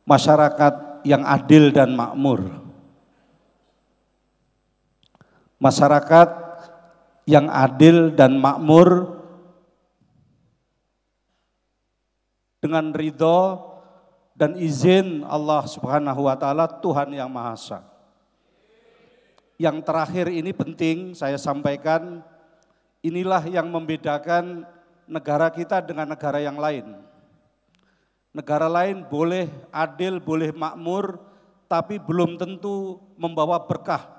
masyarakat yang adil dan makmur. Masyarakat yang adil dan makmur dengan ridho dan izin Allah Subhanahu wa taala, Tuhan yang Maha Esa. Yang terakhir ini penting saya sampaikan, inilah yang membedakan negara kita dengan negara yang lain. Negara lain boleh adil, boleh makmur, tapi belum tentu membawa berkah.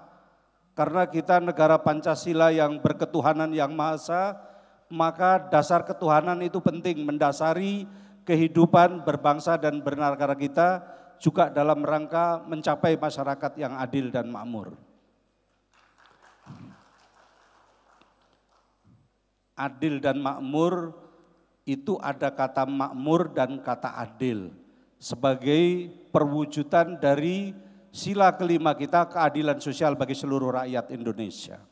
Karena kita negara Pancasila yang berketuhanan yang Maha Esa, maka dasar ketuhanan itu penting mendasari kehidupan berbangsa dan bernegara kita juga dalam rangka mencapai masyarakat yang adil dan makmur. Adil dan makmur itu ada kata makmur dan kata adil sebagai perwujudan dari sila kelima kita, keadilan sosial bagi seluruh rakyat Indonesia.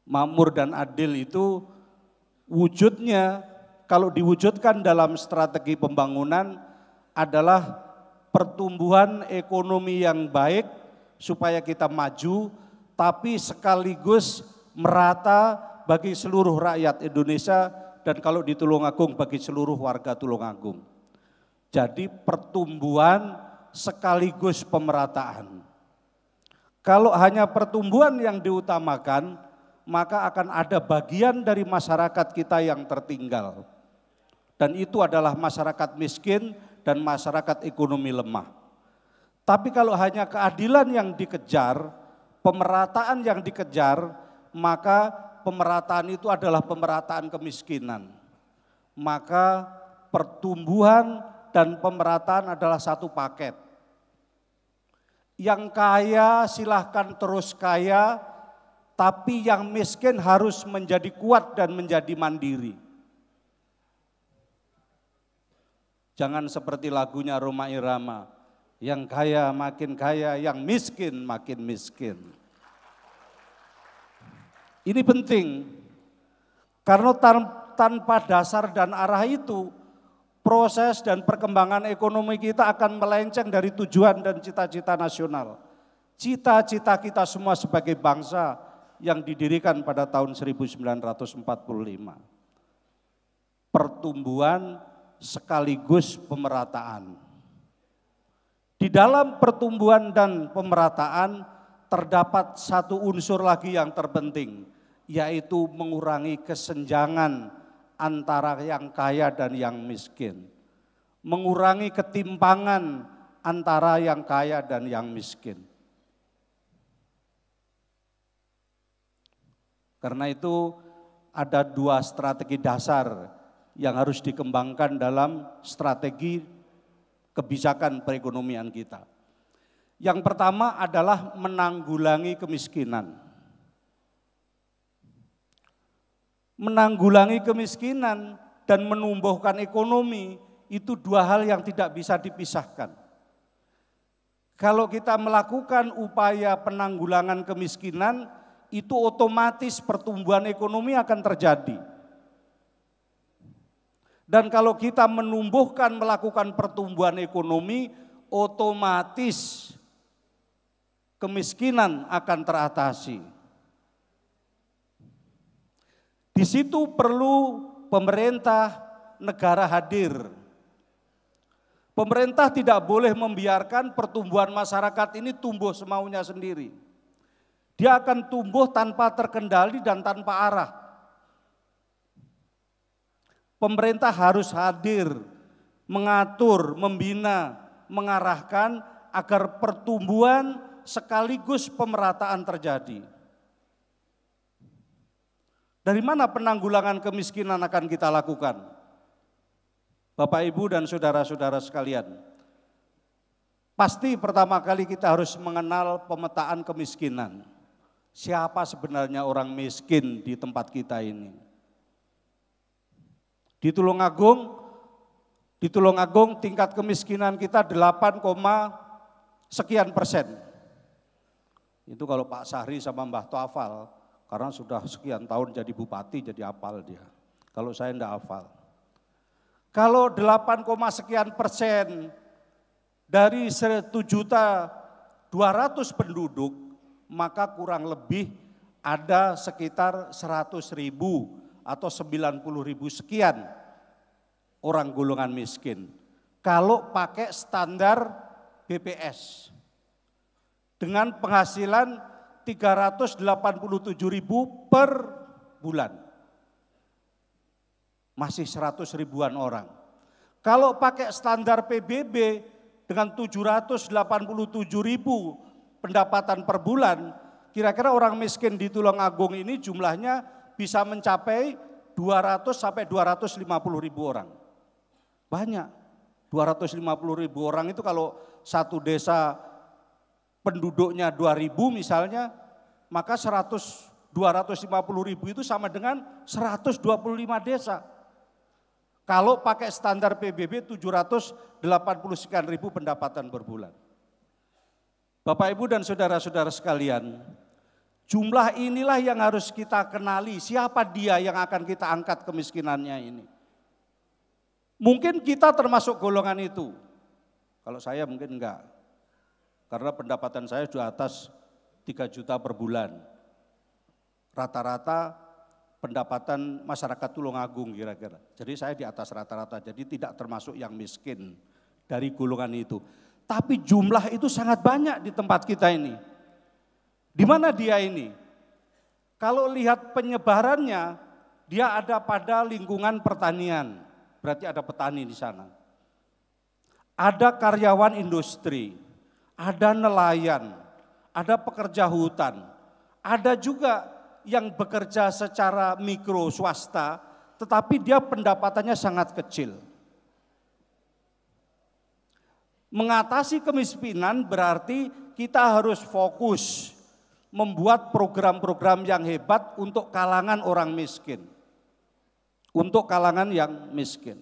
Makmur dan adil itu wujudnya, kalau diwujudkan dalam strategi pembangunan adalah pertumbuhan ekonomi yang baik supaya kita maju, tapi sekaligus merata bagi seluruh rakyat Indonesia dan kalau di Tulungagung bagi seluruh warga Tulungagung. Jadi pertumbuhan sekaligus pemerataan. Kalau hanya pertumbuhan yang diutamakan, maka akan ada bagian dari masyarakat kita yang tertinggal. Dan itu adalah masyarakat miskin dan masyarakat ekonomi lemah. Tapi kalau hanya keadilan yang dikejar, pemerataan yang dikejar, maka pemerataan itu adalah pemerataan kemiskinan. Maka pertumbuhan dan pemerataan adalah satu paket. Yang kaya silahkan terus kaya, tapi yang miskin harus menjadi kuat dan menjadi mandiri. Jangan seperti lagunya Rhoma Irama, yang kaya makin kaya, yang miskin makin miskin. Ini penting, karena tanpa dasar dan arah itu, proses dan perkembangan ekonomi kita akan melenceng dari tujuan dan cita-cita nasional. Cita-cita kita semua sebagai bangsa yang didirikan pada tahun 1945. Pertumbuhan sekaligus pemerataan. Di dalam pertumbuhan dan pemerataan terdapat satu unsur lagi yang terpenting, yaitu mengurangi kesenjangan antara yang kaya dan yang miskin. Mengurangi ketimpangan antara yang kaya dan yang miskin. Karena itu ada dua strategi dasar yang harus dikembangkan dalam strategi kebijakan perekonomian kita. Yang pertama adalah menanggulangi kemiskinan. Menanggulangi kemiskinan dan menumbuhkan ekonomi itu dua hal yang tidak bisa dipisahkan. Kalau kita melakukan upaya penanggulangan kemiskinan, itu otomatis pertumbuhan ekonomi akan terjadi. Dan kalau kita menumbuhkan, melakukan pertumbuhan ekonomi, otomatis kemiskinan akan teratasi. Di situ perlu pemerintah, negara hadir. Pemerintah tidak boleh membiarkan pertumbuhan masyarakat ini tumbuh semaunya sendiri. Dia akan tumbuh tanpa terkendali dan tanpa arah. Pemerintah harus hadir, mengatur, membina, mengarahkan agar pertumbuhan sekaligus pemerataan terjadi. Dari mana penanggulangan kemiskinan akan kita lakukan? Bapak, Ibu, dan saudara-saudara sekalian, Pasti pertama kali kita harus mengenal pemetaan kemiskinan. Siapa sebenarnya orang miskin di tempat kita ini? Di Tulungagung tingkat kemiskinan kita 8, sekian persen. Itu kalau Pak Sahri sama Mbah Toh hafal, karena sudah sekian tahun jadi bupati jadi hafal dia. Kalau saya enggak hafal. Kalau 8, sekian persen dari 1.200.000 penduduk, maka kurang lebih ada sekitar 100.000 atau 90.000 sekian orang golongan miskin. Kalau pakai standar BPS dengan penghasilan 387.000 per bulan. Masih 100 ribuan orang. Kalau pakai standar PBB dengan 787.000 pendapatan per bulan, kira-kira orang miskin di Tulungagung ini jumlahnya bisa mencapai 200 sampai 250.000 orang. Banyak. 250.000 orang itu kalau satu desa penduduknya 2.000 misalnya, maka 250.000 itu sama dengan 125 desa. Kalau pakai standar PBB 780 sekian ribu pendapatan per bulan. Bapak Ibu dan saudara-saudara sekalian, jumlah inilah yang harus kita kenali, siapa dia yang akan kita angkat kemiskinannya ini. Mungkin kita termasuk golongan itu, kalau saya mungkin enggak. Karena pendapatan saya sudah atas 3 juta per bulan. Rata-rata pendapatan masyarakat Tulungagung kira-kira. Jadi saya di atas rata-rata, jadi tidak termasuk yang miskin dari golongan itu. Tapi jumlah itu sangat banyak di tempat kita ini. Di mana dia ini? Kalau lihat penyebarannya, dia ada pada lingkungan pertanian, berarti ada petani di sana. Ada karyawan industri, ada nelayan, ada pekerja hutan, ada juga yang bekerja secara mikro swasta, tetapi dia pendapatannya sangat kecil. Mengatasi kemiskinan berarti kita harus fokus membuat program-program yang hebat untuk kalangan orang miskin. Untuk kalangan yang miskin.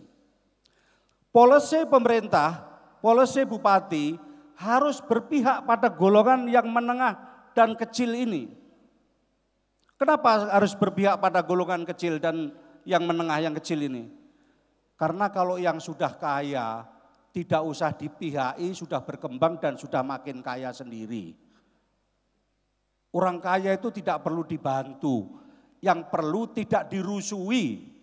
Polisi pemerintah, polisi bupati harus berpihak pada golongan yang menengah dan kecil ini. Kenapa harus berpihak pada golongan kecil dan yang menengah yang kecil ini? Karena kalau yang sudah kaya tidak usah dipihaki, sudah berkembang dan sudah makin kaya sendiri. Orang kaya itu tidak perlu dibantu, yang perlu tidak dirusui.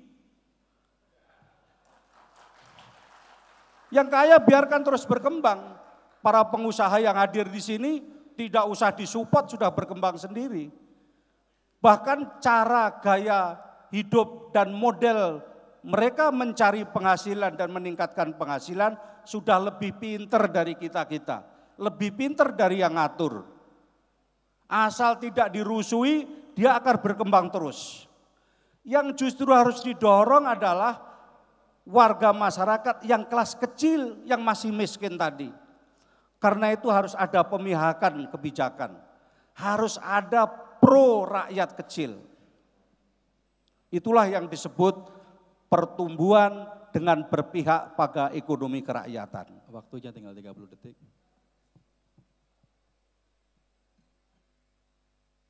Yang kaya biarkan terus berkembang. Para pengusaha yang hadir di sini tidak usah disupport, sudah berkembang sendiri. Bahkan cara gaya hidup dan model mereka mencari penghasilan dan meningkatkan penghasilan sudah lebih pinter dari kita-kita. Lebih pinter dari yang ngatur. Asal tidak dirusui, dia akan berkembang terus. Yang justru harus didorong adalah warga masyarakat yang kelas kecil, yang masih miskin tadi. Karena itu harus ada pemihakan kebijakan. Harus ada pro rakyat kecil. Itulah yang disebut pertumbuhan dengan berpihak pada ekonomi kerakyatan. Waktunya tinggal 30 detik.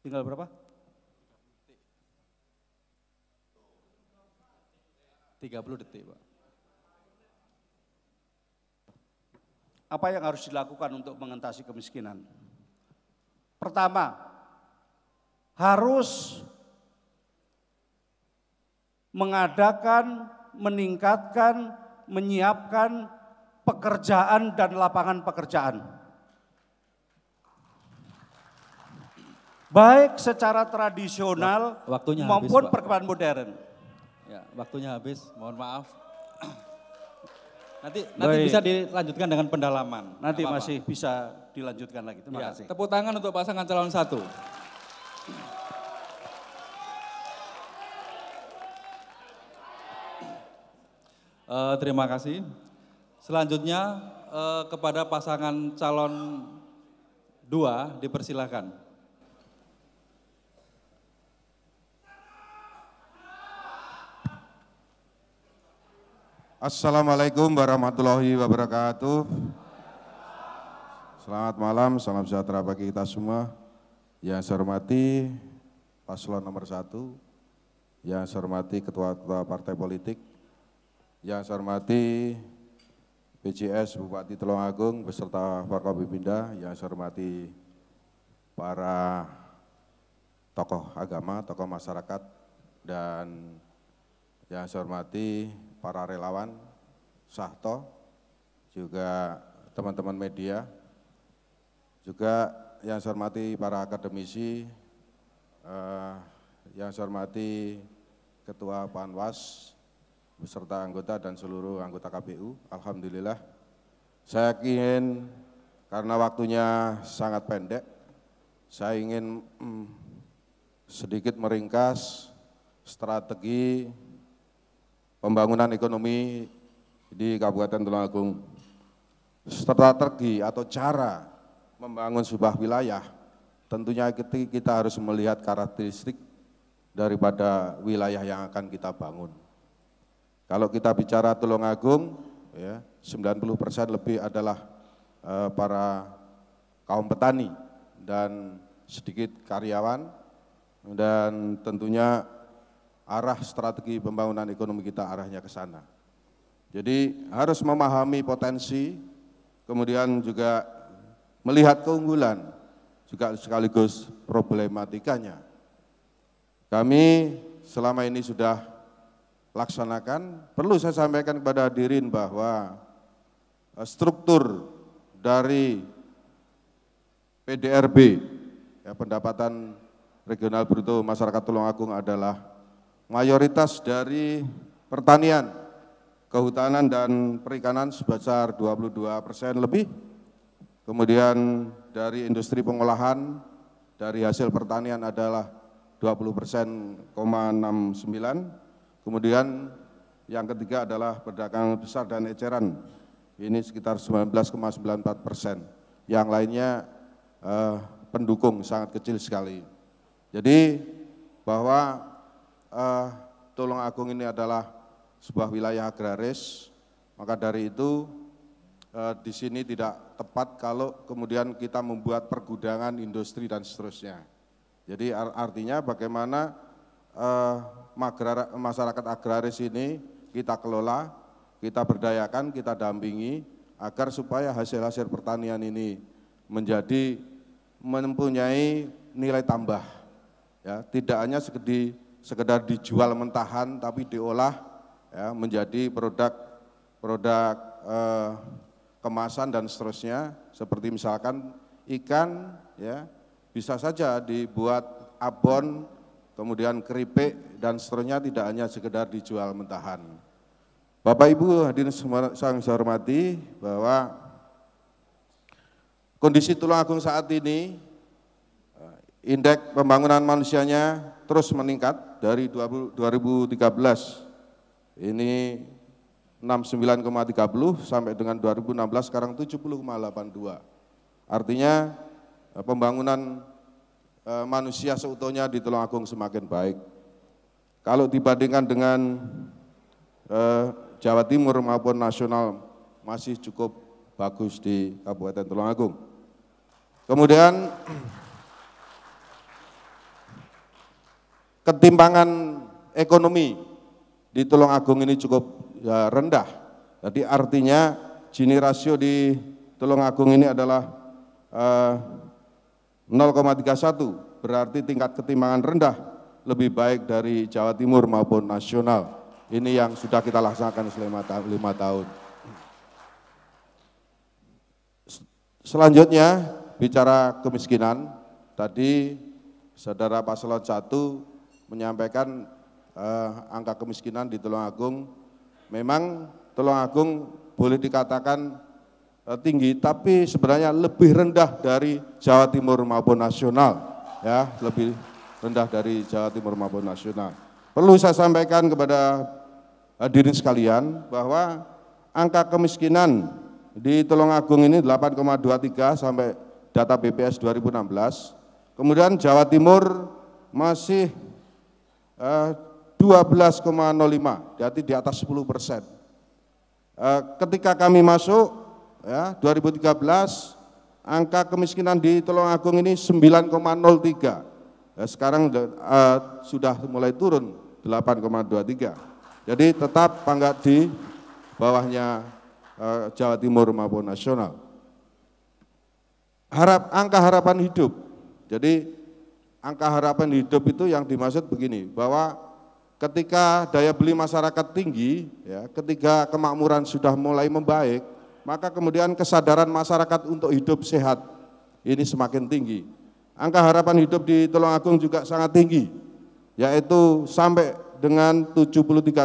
Tinggal berapa? 30 detik, Pak. Apa yang harus dilakukan untuk mengatasi kemiskinan? Pertama, harus mengadakan, meningkatkan, menyiapkan pekerjaan dan lapangan pekerjaan. Baik secara tradisional Waktunya maupun habis, perkembangan modern. Ya, waktunya habis, mohon maaf. Nanti bisa dilanjutkan dengan pendalaman. Nanti masih bisa dilanjutkan lagi. Terima kasih. Tepuk tangan untuk pasangan calon 1. Terima kasih. Selanjutnya kepada pasangan calon 2 dipersilakan. Assalamualaikum warahmatullahi wabarakatuh. Selamat malam, salam sejahtera bagi kita semua. Yang saya hormati paslon nomor 1, yang saya hormati ketua-ketua partai politik, yang saya hormati PJS Bupati Tulungagung beserta Forkopimda, yang saya hormati para tokoh agama, tokoh masyarakat, dan yang saya hormati para relawan, Sahto, juga teman-teman media, juga yang saya hormati para akademisi, yang saya hormati Ketua Panwas, beserta anggota dan seluruh anggota KPU. Alhamdulillah, saya ingin, karena waktunya sangat pendek, saya ingin sedikit meringkas strategi pembangunan ekonomi di Kabupaten Tulungagung. Strategi atau cara membangun sebuah wilayah, tentunya kita harus melihat karakteristik daripada wilayah yang akan kita bangun. Kalau kita bicara Tulungagung, ya, 90% lebih adalah para kaum petani dan sedikit karyawan, dan tentunya arah strategi pembangunan ekonomi kita arahnya ke sana. Jadi harus memahami potensi, kemudian juga melihat keunggulan, juga sekaligus problematikanya. Kami selama ini sudah laksanakan, perlu saya sampaikan kepada hadirin bahwa struktur dari PDRB, ya, pendapatan regional bruto masyarakat Tulungagung adalah mayoritas dari pertanian, kehutanan dan perikanan sebesar 22% lebih, kemudian dari industri pengolahan dari hasil pertanian adalah 20,69%, kemudian yang ketiga adalah perdagangan besar dan eceran, ini sekitar 19,94%, yang lainnya pendukung sangat kecil sekali. Jadi bahwa Tulungagung ini adalah sebuah wilayah agraris, maka dari itu di sini tidak tepat kalau kemudian kita membuat pergudangan industri dan seterusnya. Jadi artinya bagaimana masyarakat agraris ini kita kelola, kita berdayakan, kita dampingi agar supaya hasil-hasil pertanian ini mempunyai nilai tambah, ya, tidak hanya sekedar dijual mentahan, tapi diolah, ya, menjadi produk kemasan dan seterusnya, seperti misalkan ikan, ya, bisa saja dibuat abon, kemudian keripik dan seterusnya, tidak hanya sekedar dijual mentahan. Bapak Ibu hadirin yang saya hormati, bahwa kondisi Tulungagung saat ini, indeks pembangunan manusianya terus meningkat dari 2013, ini 69,30 sampai dengan 2016 sekarang 70,82. Artinya pembangunan manusia seutuhnya di Tulungagung semakin baik. Kalau dibandingkan dengan Jawa Timur maupun nasional masih cukup bagus di Kabupaten Tulungagung. Kemudian ketimpangan ekonomi di Tulungagung ini cukup rendah. Jadi artinya Gini rasio di Tulungagung ini adalah 0,31, berarti tingkat ketimpangan rendah lebih baik dari Jawa Timur maupun nasional. Ini yang sudah kita laksanakan selama 5 tahun. Selanjutnya bicara kemiskinan, tadi saudara paslon 1 menyampaikan angka kemiskinan di Tulungagung. Memang Tulungagung boleh dikatakan tinggi, tapi sebenarnya lebih rendah dari Jawa Timur maupun nasional, ya, lebih rendah dari Jawa Timur maupun nasional. Perlu saya sampaikan kepada hadirin sekalian bahwa angka kemiskinan di Tulungagung ini 8,23 sampai data BPS 2016. Kemudian Jawa Timur masih 12,05, berarti di atas 10%. Ketika kami masuk ya 2013, angka kemiskinan di Tulungagung ini 9,03. Ya, sekarang sudah mulai turun 8,23. Jadi tetap panggak di bawahnya Jawa Timur maupun nasional. Angka harapan hidup. Jadi angka harapan hidup itu yang dimaksud begini, bahwa ketika daya beli masyarakat tinggi, ya, ketika kemakmuran sudah mulai membaik, maka kemudian kesadaran masyarakat untuk hidup sehat ini semakin tinggi. Angka harapan hidup di Tulungagung juga sangat tinggi, yaitu sampai dengan 73,4.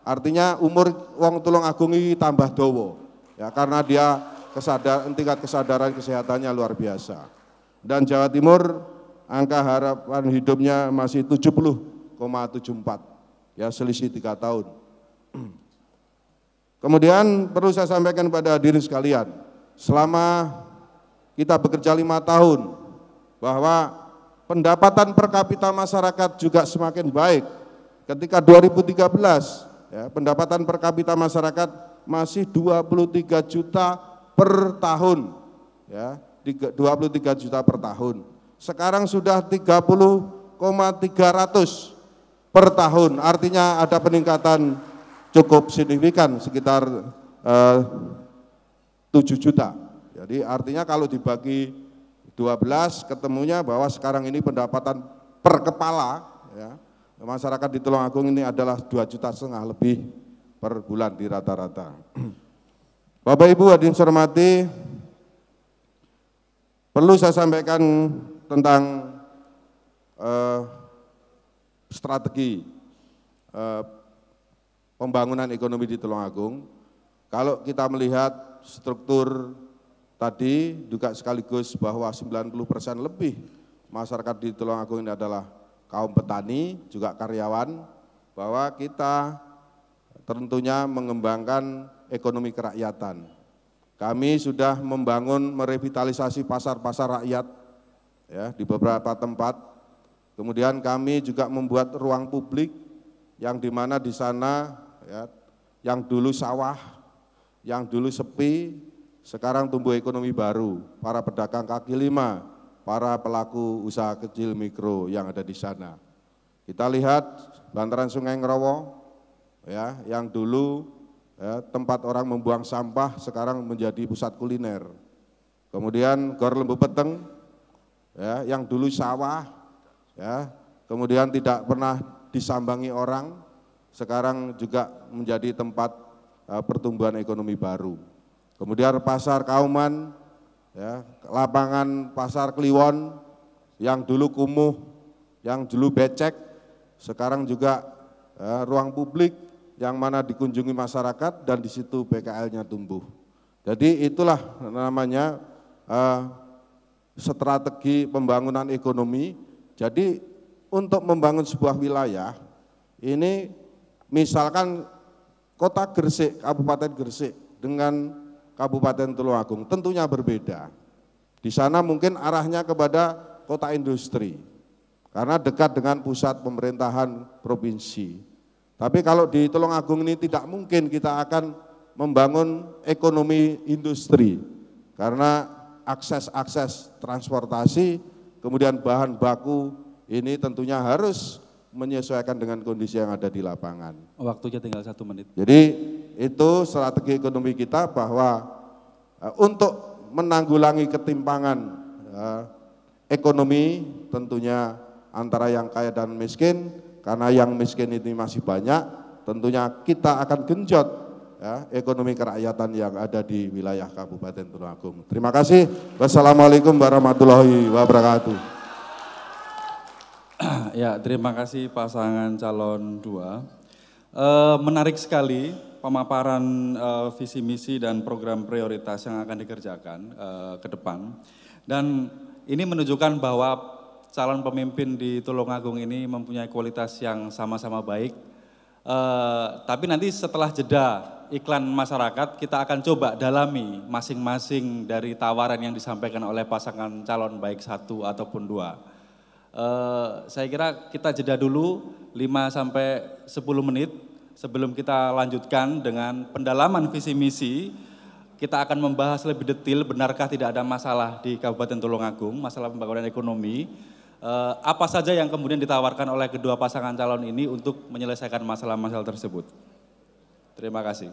Artinya umur wong Tulungagung ini tambah dawa, ya, karena dia tingkat kesadaran kesehatannya luar biasa. Dan Jawa Timur angka harapan hidupnya masih 70,74, ya, selisih 3 tahun. Kemudian perlu saya sampaikan kepada hadirin sekalian, selama kita bekerja 5 tahun, bahwa pendapatan per kapita masyarakat juga semakin baik. Ketika 2013, ya, pendapatan per kapita masyarakat masih 23 juta per tahun, ya, 23 juta per tahun. Sekarang sudah 30,300 per tahun, artinya ada peningkatan cukup signifikan, sekitar 7 juta. Jadi artinya kalau dibagi 12 ketemunya bahwa sekarang ini pendapatan per kepala, ya, masyarakat di Tulungagung ini adalah 2,5 juta lebih per bulan di rata-rata. Bapak Ibu hadirin hormati, perlu saya sampaikan tentang strategi pembangunan ekonomi di Tulungagung. Kalau kita melihat struktur tadi juga sekaligus bahwa 90% lebih masyarakat di Tulungagung ini adalah kaum petani, juga karyawan, bahwa kita tentunya mengembangkan ekonomi kerakyatan. Kami sudah membangun merevitalisasi pasar-pasar rakyat, ya, di beberapa tempat. Kemudian kami juga membuat ruang publik yang dimana di sana, ya, yang dulu sawah, yang dulu sepi, sekarang tumbuh ekonomi baru, para pedagang kaki lima, para pelaku usaha kecil mikro yang ada di sana. Kita lihat bantaran Sungai Ngrowo, ya, yang dulu, ya, tempat orang membuang sampah sekarang menjadi pusat kuliner. Kemudian Gor Lembu Peteng, ya, yang dulu sawah, ya, kemudian tidak pernah disambangi orang, sekarang juga menjadi tempat pertumbuhan ekonomi baru. Kemudian Pasar Kauman, ya, lapangan Pasar Kliwon yang dulu kumuh, yang dulu becek, sekarang juga ruang publik yang mana dikunjungi masyarakat dan di situ PKL-nya tumbuh. Jadi itulah namanya strategi pembangunan ekonomi. Jadi untuk membangun sebuah wilayah ini, misalkan Kota Gresik, Kabupaten Gresik dengan Kabupaten Tulungagung tentunya berbeda. Di sana mungkin arahnya kepada kota industri, karena dekat dengan pusat pemerintahan provinsi. Tapi kalau di Tulungagung ini tidak mungkin kita akan membangun ekonomi industri, karena akses transportasi, kemudian bahan baku ini tentunya harus menyesuaikan dengan kondisi yang ada di lapangan. Waktunya tinggal 1 menit. Jadi itu strategi ekonomi kita, bahwa untuk menanggulangi ketimpangan ekonomi tentunya antara yang kaya dan miskin, karena yang miskin ini masih banyak, tentunya kita akan genjot, ya, ekonomi kerakyatan yang ada di wilayah Kabupaten Tulungagung. Terima kasih. Wassalamualaikum warahmatullahi wabarakatuh. Ya, terima kasih pasangan calon 2. Menarik sekali pemaparan visi misi dan program prioritas yang akan dikerjakan ke depan. Dan ini menunjukkan bahwa calon pemimpin di Tulungagung ini mempunyai kualitas yang sama-sama baik, Tapi nanti setelah jeda iklan masyarakat, kita akan coba dalami masing-masing dari tawaran yang disampaikan oleh pasangan calon baik 1 ataupun 2. Saya kira kita jeda dulu 5-10 menit sebelum kita lanjutkan dengan pendalaman visi misi. Kita akan membahas lebih detail benarkah tidak ada masalah di Kabupaten Tulungagung, masalah pembangunan ekonomi. Apa saja yang kemudian ditawarkan oleh kedua pasangan calon ini untuk menyelesaikan masalah-masalah tersebut. Terima kasih.